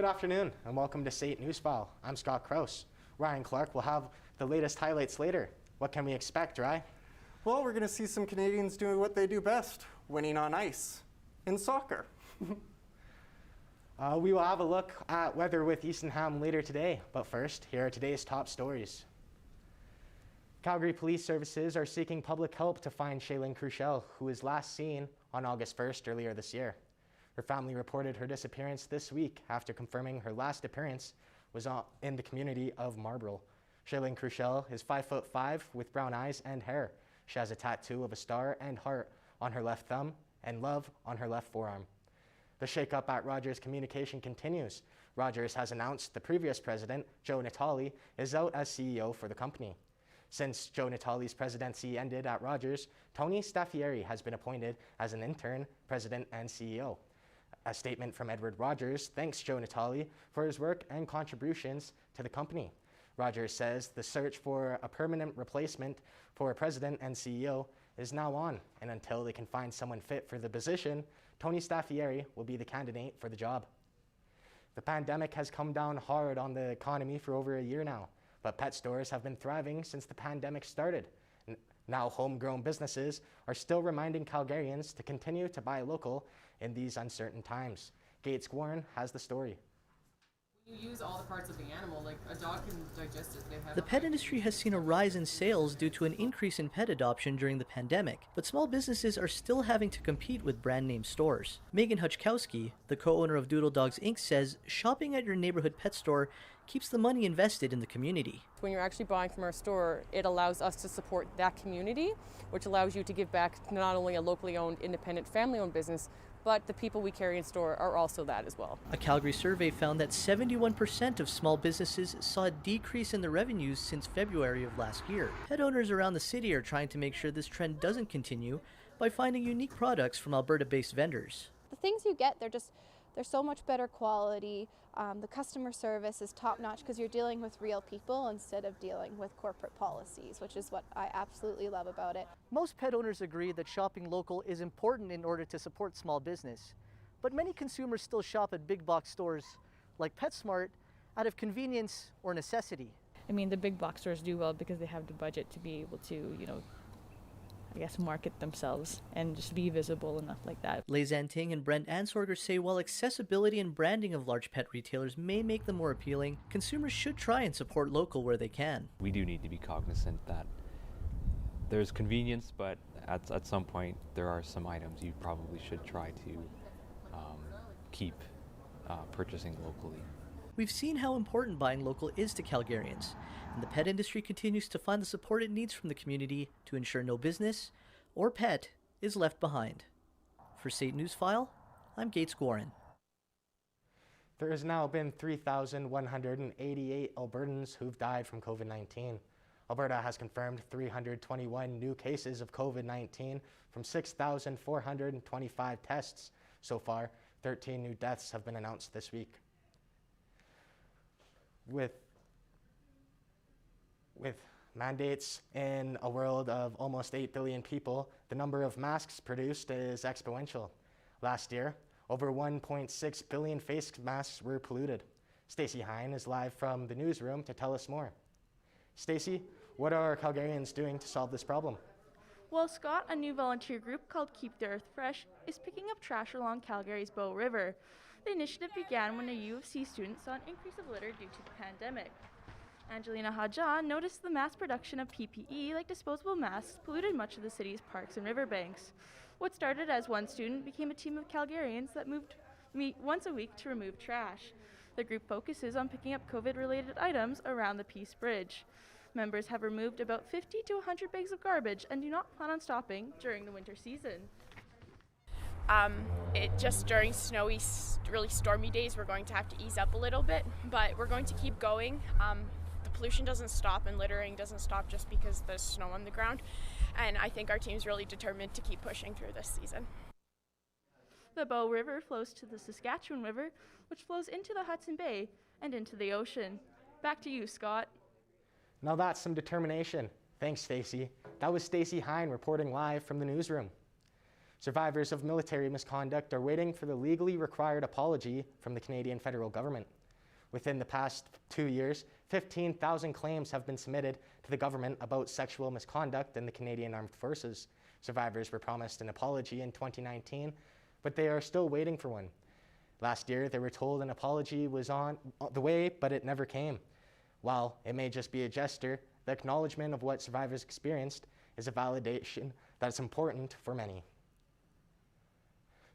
Good afternoon and welcome to State Newsfile. I'm Scott Krause. Ryan Clark will have the latest highlights later. What can we expect, Ryan? Well, we're going to see some Canadians doing what they do best, winning on ice in soccer. We will have a look at weather with Eastonham later today, but first, here are today's top stories. Calgary Police Services are seeking public help to find Shailene Cruchel, who was last seen on August 1st earlier this year. Her family reported her disappearance this week after confirming her last appearance was in the community of Marlborough. Shailene Cruchel is 5'5" with brown eyes and hair. She has a tattoo of a star and heart on her left thumb and love on her left forearm. The shakeup at Rogers Communication continues. Rogers has announced the previous president, Joe Natale, is out as CEO for the company. Since Joe Natale's presidency ended at Rogers, Tony Staffieri has been appointed as an interim president and CEO. A statement from Edward Rogers thanks Joe Natale for his work and contributions to the company. Rogers says the search for a permanent replacement for president and CEO is now on, and until they can find someone fit for the position, Tony Staffieri will be the candidate for the job. The pandemic has come down hard on the economy for over a year now, but pet stores have been thriving since the pandemic started. Now homegrown businesses are still reminding Calgarians to continue to buy local in these uncertain times. Gates Warren has the story. You use all the parts of the animal, like a dog can digest it. The pet industry has seen a rise in sales due to an increase in pet adoption during the pandemic, but small businesses are still having to compete with brand name stores. Megan Huchkowski, the co-owner of Doodle Dogs Inc., says shopping at your neighborhood pet store keeps the money invested in the community. When you're actually buying from our store, it allows us to support that community, which allows you to give back to not only a locally owned, independent, family-owned business, but the people we carry in store are also that as well. A Calgary survey found that 71% of small businesses saw a decrease in their revenues since February of last year. Pet owners around the city are trying to make sure this trend doesn't continue by finding unique products from Alberta-based vendors. The things you get, they're so much better quality. The customer service is top-notch because you're dealing with real people instead of dealing with corporate policies, which is what I absolutely love about it. Most pet owners agree that shopping local is important in order to support small business. But many consumers still shop at big box stores like PetSmart out of convenience or necessity. I mean, the big box stores do well because they have the budget to be able to, market themselves and just be visible enough like that. Lei Zanting and Brent Ansorger say while accessibility and branding of large pet retailers may make them more appealing, consumers should try and support local where they can. We do need to be cognizant that there's convenience, but at some point there are some items you probably should try to keep purchasing locally. We've seen how important buying local is to Calgarians, and the pet industry continues to find the support it needs from the community to ensure no business or pet is left behind. For State Newsfile, I'm Gates Warren. There has now been 3,188 Albertans who've died from COVID-19. Alberta has confirmed 321 new cases of COVID-19 from 6,425 tests. So far, 13 new deaths have been announced this week. With mandates in a world of almost 8 billion people, the number of masks produced is exponential. Last year, over 1.6 billion face masks were polluted. Stacey Hine is live from the newsroom to tell us more. Stacey, what are Calgarians doing to solve this problem? Well, Scott, a new volunteer group called Keep the Earth Fresh is picking up trash along Calgary's Bow River. The initiative began when a U of C student saw an increase of litter due to the pandemic. Angelina Haja noticed the mass production of PPE, like disposable masks, polluted much of the city's parks and riverbanks. What started as one student became a team of Calgarians that meet once a week to remove trash. The group focuses on picking up COVID-related items around the Peace Bridge. Members have removed about 50 to 100 bags of garbage and do not plan on stopping during the winter season. It just during snowy, really stormy days, we're going to have to ease up a little bit, but we're going to keep going. The pollution doesn't stop and littering doesn't stop just because there's snow on the ground, and I think our team's really determined to keep pushing through this season. The Bow River flows to the Saskatchewan River, which flows into the Hudson Bay and into the ocean. Back to you, Scott. Now that's some determination. Thanks, Stacey. That was Stacey Hine reporting live from the newsroom. Survivors of military misconduct are waiting for the legally required apology from the Canadian federal government. Within the past 2 years, 15,000 claims have been submitted to the government about sexual misconduct in the Canadian Armed Forces. Survivors were promised an apology in 2019, but they are still waiting for one. Last year, they were told an apology was on the way, but it never came. While it may just be a gesture, the acknowledgement of what survivors experienced is a validation that's important for many.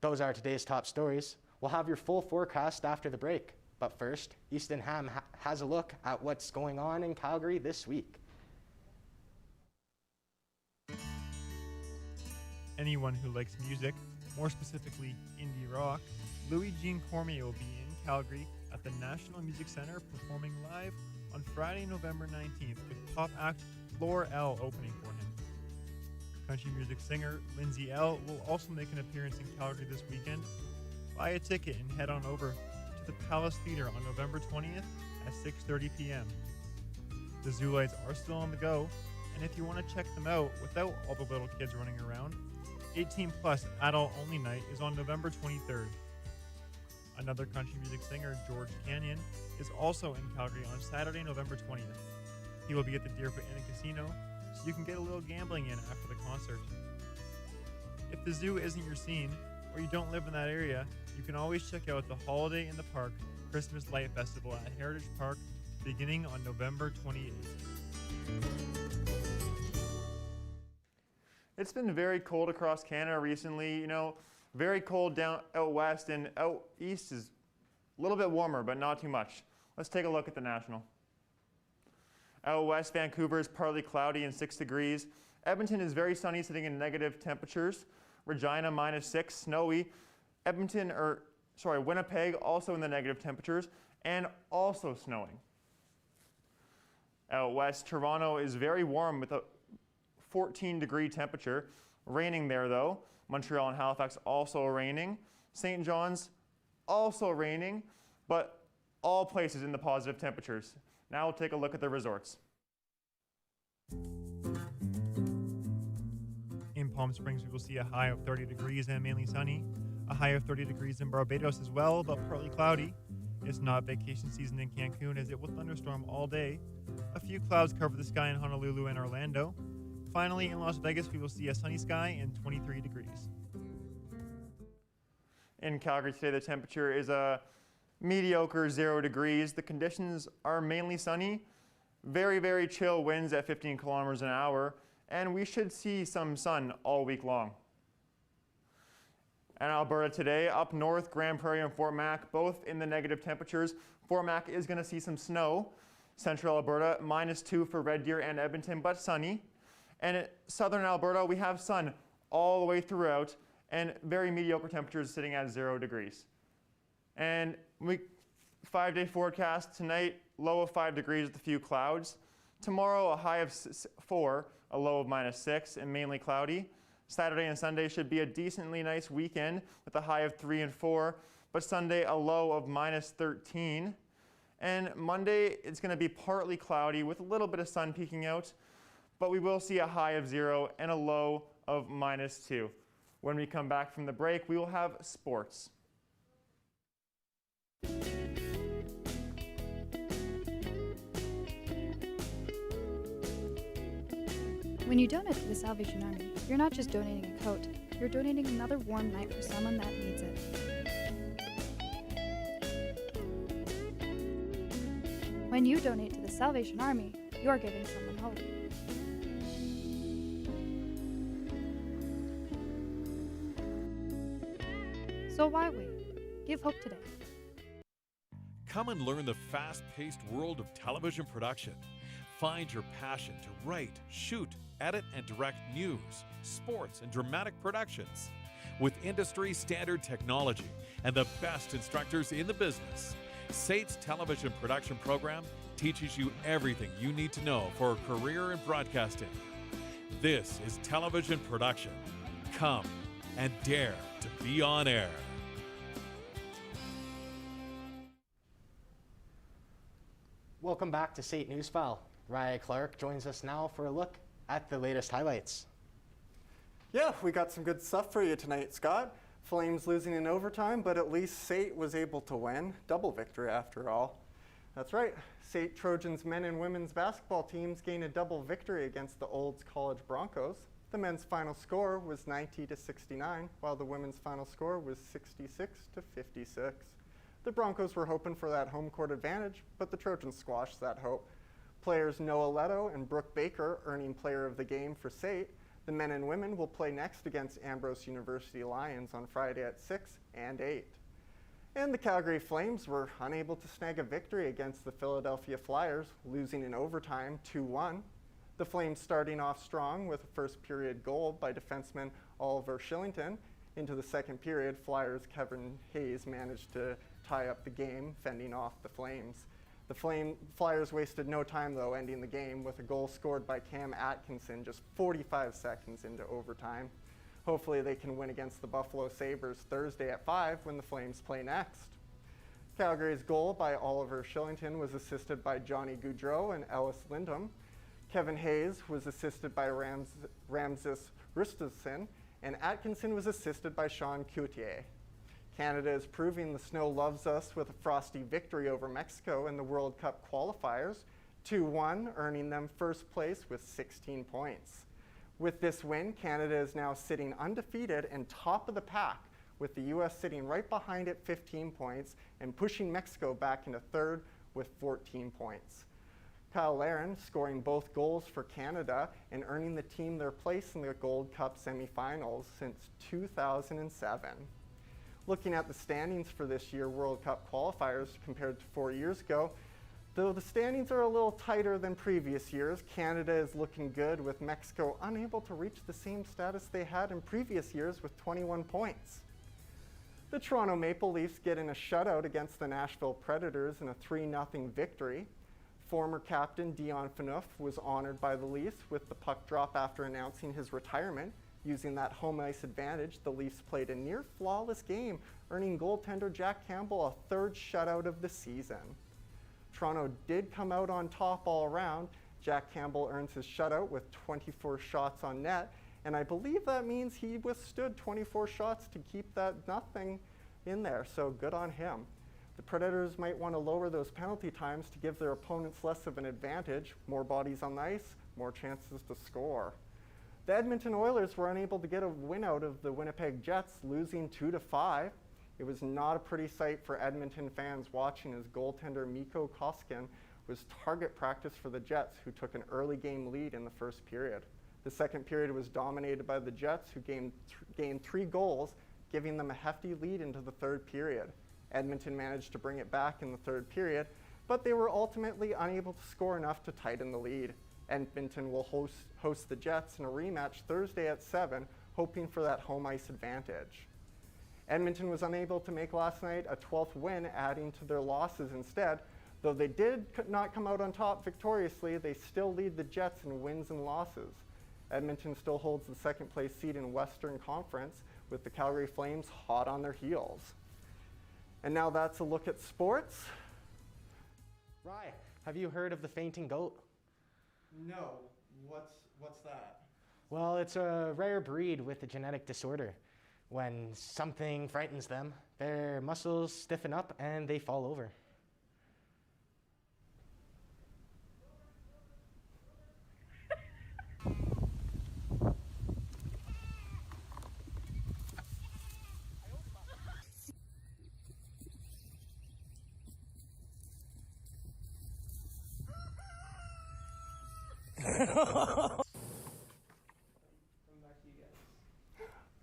Those are today's top stories. We'll have your full forecast after the break. But first, Easton Ham has a look at what's going on in Calgary this week. Anyone who likes music, more specifically indie rock, Louis Jean Cormier will be in Calgary at the National Music Centre performing live on Friday, November 19th with pop act Floor L opening for him. Country music singer Lindsay L will also make an appearance in Calgary this weekend. Buy a ticket and head on over to the Palace Theatre on November 20th at 6:30 p.m. The Zoo Lights are still on the go, and if you want to check them out without all the little kids running around, 18 plus adult only night is on November 23rd. Another country music singer, George Canyon, is also in Calgary on Saturday, November 20th. He will be at the Deerfoot Inn and Casino, so you can get a little gambling in after the concert. If the zoo isn't your scene, or you don't live in that area, you can always check out the Holiday in the Park Christmas Light Festival at Heritage Park beginning on November 28th. It's been very cold across Canada recently, very cold down out west, and out east is a little bit warmer, but not too much. Let's take a look at the national. Out west, Vancouver is partly cloudy and 6 degrees. Edmonton is very sunny, sitting in negative temperatures. Regina, -6, snowy. Winnipeg, also in the negative temperatures, and also snowing. Out west, Toronto is very warm with a 14-degree temperature. Raining there, though. Montreal and Halifax also raining. St. John's also raining, but all places in the positive temperatures. Now we'll take a look at the resorts. In Palm Springs, we will see a high of 30 degrees and mainly sunny. A high of 30 degrees in Barbados as well, but partly cloudy. It's not vacation season in Cancun, as it will thunderstorm all day. A few clouds cover the sky in Honolulu and Orlando. Finally, in Las Vegas, we will see a sunny sky and 23 degrees. In Calgary today, the temperature is a mediocre 0 degrees. The conditions are mainly sunny, very, very chill winds at 15 kilometers an hour, and we should see some sun all week long. And Alberta today, up north, Grand Prairie and Fort Mac, both in the negative temperatures. Fort Mac is going to see some snow. Central Alberta, -2 for Red Deer and Edmonton, but sunny. And in southern Alberta, we have sun all the way throughout, and very mediocre temperatures sitting at 0 degrees. And 5-day forecast tonight, low of 5 degrees with a few clouds. Tomorrow, a high of 4, a low of -6, and mainly cloudy. Saturday and Sunday should be a decently nice weekend with a high of 3 and 4, but Sunday a low of -13. And Monday, it's going to be partly cloudy with a little bit of sun peeking out, but we will see a high of 0 and a low of -2. When we come back from the break, we will have sports. When you donate to the Salvation Army, you're not just donating a coat, you're donating another warm night for someone that needs it. When you donate to the Salvation Army, you're giving someone hope. So why wait? Give hope today. Come and learn the fast-paced world of television production. Find your passion to write, shoot, edit, and direct news, sports, and dramatic productions. With industry-standard technology and the best instructors in the business, SAIT's television production program teaches you everything you need to know for a career in broadcasting. This is television production. Come and dare to be on air. Welcome back to SAIT Newsfile. Ryan Clark joins us now for a look at the latest highlights. Yeah, we got some good stuff for you tonight, Scott. Flames losing in overtime, but at least SAIT was able to win. Double victory after all. That's right, SAIT Trojans men and women's basketball teams gained a double victory against the Olds College Broncos. The men's final score was 90-69, while the women's final score was 66-56. The Broncos were hoping for that home court advantage, but the Trojans squashed that hope. Players Noah Leto and Brooke Baker earning player of the game for SAIT. The men and women will play next against Ambrose University Lions on Friday at 6 and 8. And the Calgary Flames were unable to snag a victory against the Philadelphia Flyers, losing in overtime 2-1. The Flames starting off strong with a first period goal by defenseman Oliver Shillington. Into the second period, Flyers' Kevin Hayes managed to tie up the game, fending off the Flames. The Flyers wasted no time, though, ending the game with a goal scored by Cam Atkinson just 45 seconds into overtime. Hopefully they can win against the Buffalo Sabres Thursday at 5 when the Flames play next. Calgary's goal by Oliver Shillington was assisted by Johnny Goudreau and Ellis Lindholm. Kevin Hayes was assisted by Ramses Rustafson, and Atkinson was assisted by Sean Coutier. Canada is proving the snow loves us with a frosty victory over Mexico in the World Cup qualifiers, 2-1, earning them first place with 16 points. With this win, Canada is now sitting undefeated and top of the pack, with the U.S. sitting right behind at 15 points and pushing Mexico back into third with 14 points. Kyle Larin scoring both goals for Canada and earning the team their place in the Gold Cup semifinals since 2007. Looking at the standings for this year's World Cup qualifiers compared to 4 years ago, though the standings are a little tighter than previous years, Canada is looking good with Mexico unable to reach the same status they had in previous years with 21 points. The Toronto Maple Leafs get in a shutout against the Nashville Predators in a 3-0 victory. Former captain Dion Phaneuf was honored by the Leafs with the puck drop after announcing his retirement. Using that home ice advantage, the Leafs played a near flawless game, earning goaltender Jack Campbell a third shutout of the season. Toronto did come out on top all around. Jack Campbell earns his shutout with 24 shots on net, and I believe that means he withstood 24 shots to keep that nothing in there, so good on him. The Predators might want to lower those penalty times to give their opponents less of an advantage. More bodies on the ice, more chances to score. The Edmonton Oilers were unable to get a win out of the Winnipeg Jets, losing 2-5. It was not a pretty sight for Edmonton fans watching as goaltender Mikko Koskinen was target practice for the Jets, who took an early game lead in the first period. The second period was dominated by the Jets, who gained 3 goals, giving them a hefty lead into the third period. Edmonton managed to bring it back in the third period, but they were ultimately unable to score enough to tighten the lead. Edmonton will host the Jets in a rematch Thursday at 7, hoping for that home ice advantage. Edmonton was unable to make last night a 12th win, adding to their losses instead. Though they did not come out on top victoriously, they still lead the Jets in wins and losses. Edmonton still holds the second place seed in Western Conference, with the Calgary Flames hot on their heels. And now that's a look at sports. Rye, have you heard of the fainting goat? No, what's that? Well, it's a rare breed with a genetic disorder. When something frightens them, their muscles stiffen up and they fall over.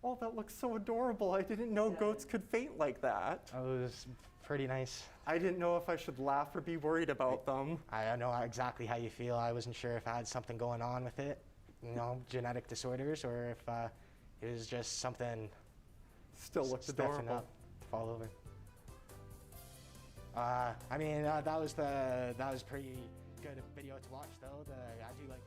Oh, that looks so adorable. I didn't know goats could faint like that. That was pretty nice. I didn't know if I should laugh or be worried about them. I know exactly how you feel. I wasn't sure if I had something going on with it, genetic disorders, or if it was just something still looked adorable. Up, fall over. That was pretty good video to watch though. I do like